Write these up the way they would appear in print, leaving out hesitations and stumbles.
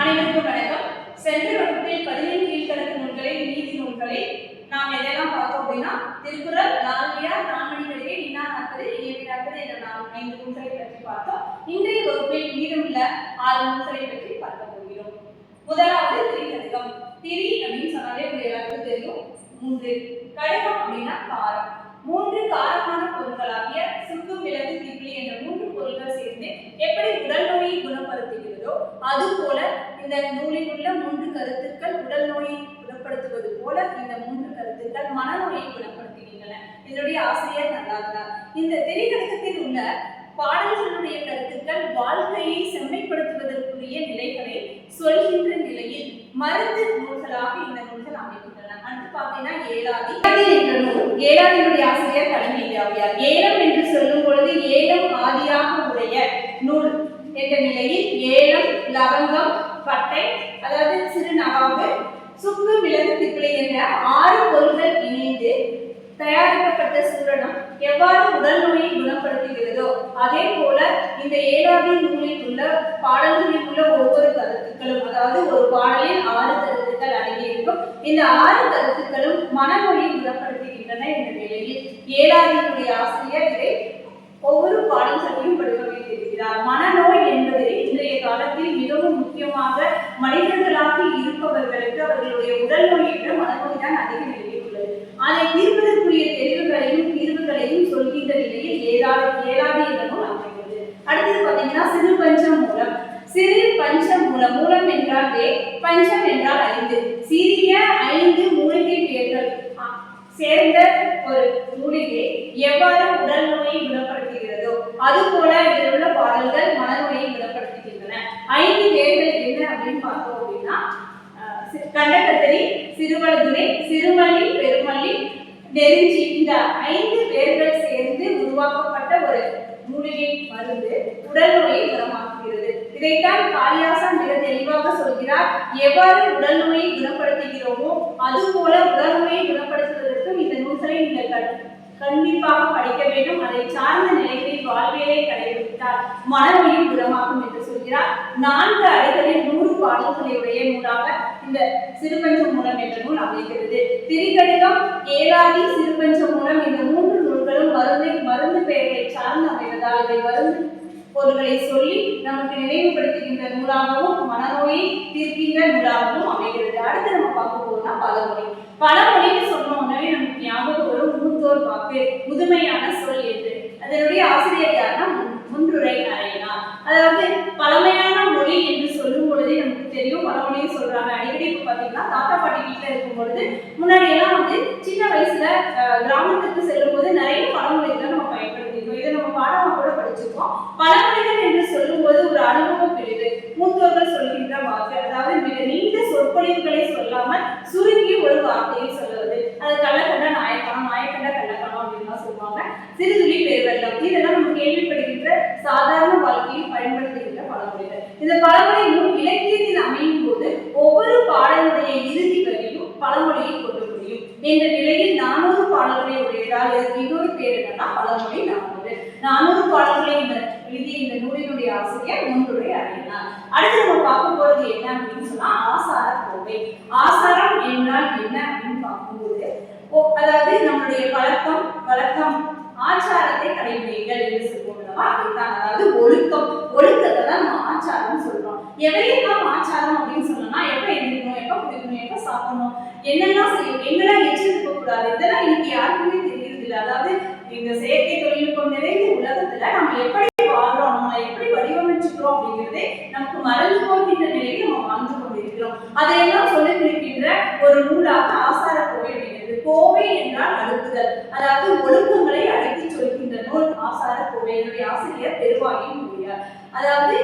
அனைவருக்கும் வணக்கம். சென்ற வகுப்பில் 15 கீழ்க்கணக்கு நூல்களை, நீதி நூல்களை நாம் எதெல்லாம் பார்த்தோம் அப்படின்னா திருக்குறள், நாலடியார், நான்மணிக்கடிகை, வினா 40, இயல்பு 40 என்ற 5 நூல்களை பற்றி பார்த்தோம். இன்றைய வகுப்பில் மீதமுள்ள 6 நூல்களை பற்றி பார்க்க போகிறோம். முதலாவது திரிகடுகம். திரி அப்படின்னு சொன்னாலே உங்களுக்கு எல்லாருக்கும் தெரியும். 3 கடுகம் அப்படின்னா காரம். 3 காரமான பொருட்களாகிய சுக்கு, மிளகு, திப்பிலி என்ற 3 பொருட்கள் சேர்ந்து எப்படி உடல் நோயை குணப்படுத்துகிறதோ அதுபோல இந்த நூலில் உள்ள 3 கருத்துக்கள் உடல் நோயை குணப்படுத்துவது போல இந்த 3 கருத்துக்கள் மனநோயை குணப்படுத்துகின்றன. இதனுடைய ஆசிரியர் நல்லாதார். இந்த திரிகடுகத்தில் உள்ள பாடல்களுடைய கருத்துக்கள் வாழ்க்கையை செம்மைப்படுத்துவதற்குரிய நிலைகளை சொல்கின்ற நிலையில் மருந்து நூல்களாக இந்த நூல்கள் அமைகின்றன. அடுத்து பார்த்தீங்கன்னா ஏலாதி என்ற நூல். ஏலாதியினுடைய ஆசிரியர் கலைஞர். ஏலம் என்று சொல்லும் பொழுது ஏலம் ஆதியாக உடைய நூல் என்ற நிலையில் ஏலம், லவங்கம், பட்டை அதாவது சிறு நவாபு, சுக்கு, மிளகு, திப்பிலி என்ற 6 பொருட்கள் இணைந்து தயாரிக்கப்பட்ட சூரணம் எவ்வாறு உடல் நோயை குணப்படுத்துகிறதோ அதே போல இந்த ஏலாதி நூலில் உள்ள பாடல்களில் உள்ள ஒவ்வொரு கருத்துக்களும், அதாவது ஒரு பாடலில் 6 கருத்துக்கள் அடங்கியிருக்கும். இந்த 6 கருத்துக்களும் மனநோயை குணப்படுத்துகின்றன என்ற நிலையில் ஏலாதியினுடைய ஆசிரியர் இதை ஒவ்வொரு பாடல்களையும் வடிவமைத்திருக்கிறார். மனநோய் என்பது இன்றைய காலத்தில் மிகவும் முக்கியமாக மனிதர்களாக இருப்பவர்களுக்கு அவர்களுடைய உடல் நோயை விட மனநோய் தான் அதிக நிலையில் உள்ளது. அதை தீர்ப்பதற்குரிய தீர்வுகளையும் சொல்கின்ற நிலையில் ஏலாதி என்ற நூல் அமைகிறது. அடுத்தது பார்த்தீங்கன்னா சிறு பஞ்சம் மூலம். சிறு பஞ்சம் மூலம். மூலம் என்றால் பஞ்சம் என்றால் 5. சிறிய 5 மூலிகை பெயர்கள் சேர்ந்த ஒரு மூலிகை எவ்வாறு உடல் நோயை குணப்படுத்துகிறதோ அதுபோல இதில் உள்ள பாடல்கள் மனநோயை குணப்படுத்துகின்றன. 5 பேர்கள் என்ன அப்படின்னு பார்த்தோம் அப்படின்னா கண்டகத்திரி, சிறுவழுதுணை, சிறுமல்லி, பெருமல்லி, நெருஞ்சி இந்த 5 பேர்கள் சேர்ந்து உருவாக்கப்பட்ட ஒரு மூலிகை மருந்து உடல் நோயை குணமாக்குகிறது. இதைத்தான் காளிதாசன் மிக தெளிவாக சொல்கிறார். எவ்வாறு உடல் நோயை குணப்படுத்துகிறோமோ அதுபோல உடல் நோயை குணப்படுத்துவதற்கும் இந்த நூல்களை நீங்கள் கண்டிப்பாக படிக்க வேண்டும். அதை சார்ந்த நிலைகளில் வாழ்வியலை கடைபிடித்தால் மனநோயும் குணமாகும் என்று சொல்கிறார். 4 அடிகளில் 100 பாடல்களுடைய நூலாக இந்த சிறுபஞ்சம் மூலம் என்ற நூல் அமைகிறது. திரிகடுகம், ஏலாதி, சிறுபஞ்சம் மூலம் இந்த 3 நூல்களும் மருந்து பெயர்களை சார்ந்து அமைவதால் இதை மருந்து பொருள்களை சொல்லி நமக்கு நினைவுபடுத்துகின்ற நூலாகவும் மனநோயை தீர்க்கின்ற நூலாகவும் அமைகிறது. அடுத்து நம்ம பார்க்க போறோம்னா பழமொழி. பழமொழின்னு சொன்னோம்னா நமக்கு ஞாபகம் வரும் மூத்தோர் வாக்கு, முதுமையான சொல் என்று. அதனுடைய ஆசிரியர் யாருன்னா முன்றுரை அறையினார். அதாவது பழமையான மொழி என்று சொல்லும் பொழுதே நமக்கு தெரியும் பழமொழியை சொல்றாங்க. அடிக்கடி இப்ப பாத்தீங்கன்னா தாத்தா பாட்டி வீட்டுல இருக்கும் பொழுது முன்னாடி எல்லாம் சின்ன வயசுல கிராமத்துக்கு செல்லும் போது நிறைய பழமொழிகளை நம்ம பயன்படுத்திருக்கோம். இதை நம்ம பாடமா கூட படிச்சிருக்கோம். பழமொழிகள் என்று சொல்லும் போது ஒரு அனுபவம் பிரிவு, மூத்தோர்கள் சொல்கின்ற வாக்கு, அதாவது மிக நீண்ட சொற்பொழிவுகளை சொல்லாமல் சுருங்கி ஒரு வார்த்தையை சொல்லுவது. அது கள்ளக்கண்ட நாயக்கணம், நாயக்கண்ட கள்ளக்கணம் அப்படின்னு சொல்லுவாங்க. சிறுதுளி பெருவெள்ளம் இதெல்லாம் நம்ம கேள்விப்படுகின்ற சாதாரண வாழ்க்கையில் பயன்படுத்துகின்ற பழமொழிகள். இந்த பழமொழி நூல் இலக்கியத்தில் அமையும் போது ஒவ்வொரு பாடலுடைய இறுதி வரையும் பழமொழியை கொண்டு முடியும் என்ற நிலையில் 400 பாடல்களை உடையதால் இதற்கு இன்னொரு பேர் என்னன்னா பழமொழி 400. 400 பாடல்களை எழுதிய இந்த நூலினுடைய ஆசிரியர் முன்றுரை அறையினார். அடுத்து நம்ம பார்க்க போறது என்ன அப்படின்னு சொன்னா ஆசார கோவை. ஆசாரம் என்றால் என்ன அப்படின்னு பார்க்கும்போது அதாவது நம்மளுடைய வழக்கம் ஆச்சாரத்தை கடைபிடிங்கள் என்று சொல்லுவோம். அதுதான் அதாவது ஒழுக்கத்தை தான் நம்ம ஆச்சாரம் சொல்றோம். எவையெல்லாம் ஆச்சாரம் அப்படின்னு சொன்னோம்னா எப்ப எழுதிக்கணும், எப்ப குடிக்கணும், எப்ப சாப்பிடணும், என்னெல்லாம் செய்யும், எங்கெல்லாம் எச்சிருக்க கூடாது, இதெல்லாம் இன்னைக்கு யாருக்குமே தெரியுது இல்லை. அதாவது இந்த செயற்கை தொழில்நுட்பம் நிறைந்த உலகத்துல நம்ம எப்படி வாழ்றோம், நம்ம எப்படி வடிவமைச்சுக்கிறோம் அப்படிங்கிறதே நமக்கு மறந்து போகின்ற நிலையில் நம்ம வாழ்ந்து கொண்டிருக்கிறோம். அதையெல்லாம் சொல்லி குறிக்கின்ற ஒரு நூலாக ஆசார கோவை அப்படிங்கிறது. கோவை என்றால் அடுக்குதல், அதாவது ஒழுக்கங்களை அடக்கி சொல்கின்ற நூல் ஆசார கோவை. என்னுடைய ஆசிரியர் பெருவாயின் மொழியார். அதாவது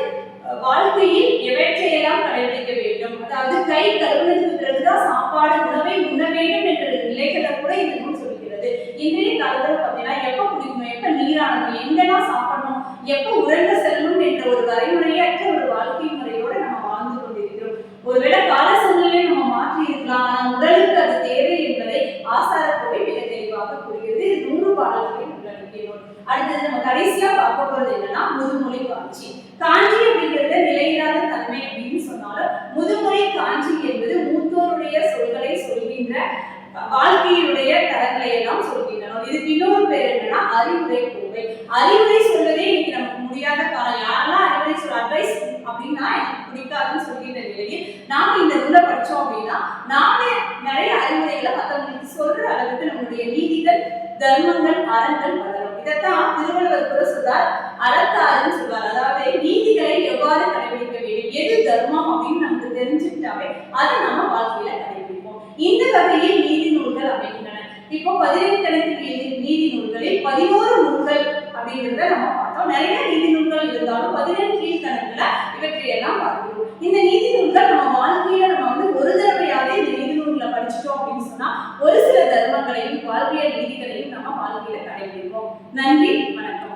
வாழ்க்கையில் எவற்றையெல்லாம் கடைபிடிக்க வேண்டும், அதாவது கை கழுவுனதுக்கு பிறகுதான் சாப்பாடு உணவை உண்ண வேண்டும் என்ற நிலைகளை கூட இந்த நூல் சொல்கிறது. இன்றைய காலத்துல பார்த்தீங்கன்னா எப்ப குடிக்கணும், எப்ப நீராடணும், எங்கெல்லாம் சாப்பிடணும், எப்ப உறங்க செல்லணும் என்ற ஒரு வரைமுறையற்ற ஒரு வாழ்க்கை முறையோட நம்ம வாழ்ந்து கொண்டிருக்கிறோம். ஒருவேளை கால சூழ்நிலையை நம்ம மாற்றி இருக்கலாம், ஆனால் உடலுக்கு அது தேவை என்பதை ஆசாரக்கோவை மிக தெளிவாக கூறுகிறது. இது 100 பாடல்களில் உள்ளடக்கிய நூல். அடுத்தது நம்ம கடைசியா பார்க்க போறது என்னன்னா முதுமொழி காஞ்சி. காஞ்சி அப்படிங்கிறது நிலையில்லாத தன்மை அப்படின்னு சொன்னாலும் வாழ்க்கையுடைய தரங்களை எல்லாம் சொல்கின்றனர். இதுக்கு இன்னொரு பேர் என்னன்னா அறிவுரை கோவை. அறிவுரை சொல்வதே இன்னைக்கு நமக்கு முடியாத காலம். யாரெல்லாம் அறிவுரை சொல்ல அட்வைஸ் அப்படின்னா எனக்கு பிடிக்காதுன்னு சொல்லிட்ட நிலையில் நாம இந்த நூலை படிச்சோம் அப்படின்னா நாமே நிறைய அறிவுரைகளை மற்றவங்களுக்கு சொல்ற அளவுக்கு நம்மளுடைய நீதிகள், தர்மங்கள், அறங்கள் வளரும். இதைத்தான் திருவள்ளுவர் கூட சொல்றார், அறத்தாருன்னு சொல்றார். அதாவது நீதிகளை எவ்வாறு கடைபிடிக்க வேண்டும், எது தர்மம் அப்படின்னு நமக்கு தெரிஞ்சுக்கிட்டாவே அதை நம்ம வாழ்க்கையில கடைபிடிப்போம். இந்த வகையில் நீதி நூல்கள் அமைகின்றன. இப்போ 18 கணக்கு நீதி நூல்களில் 11 நூல்கள் அப்படிங்கிறத நம்ம பார்த்தோம். நிறைய நீதி நூல்கள் இருந்தாலும் 17 கீழ்கணக்குல இவற்றையெல்லாம் பார்க்கிறோம். இந்த நீதி நூல்கள் நம்ம வாழ்க்கையில நம்ம ஒரு தடவையாவது இந்த நீதி நூல்களை படிச்சுட்டோம் அப்படின்னு சொன்னா ஒரு சில தர்மங்களையும் வாழ்வியல் நீதிகளையும் நம்ம வாழ்க்கையில கடைபிடிப்போம். நன்றி, வணக்கம்.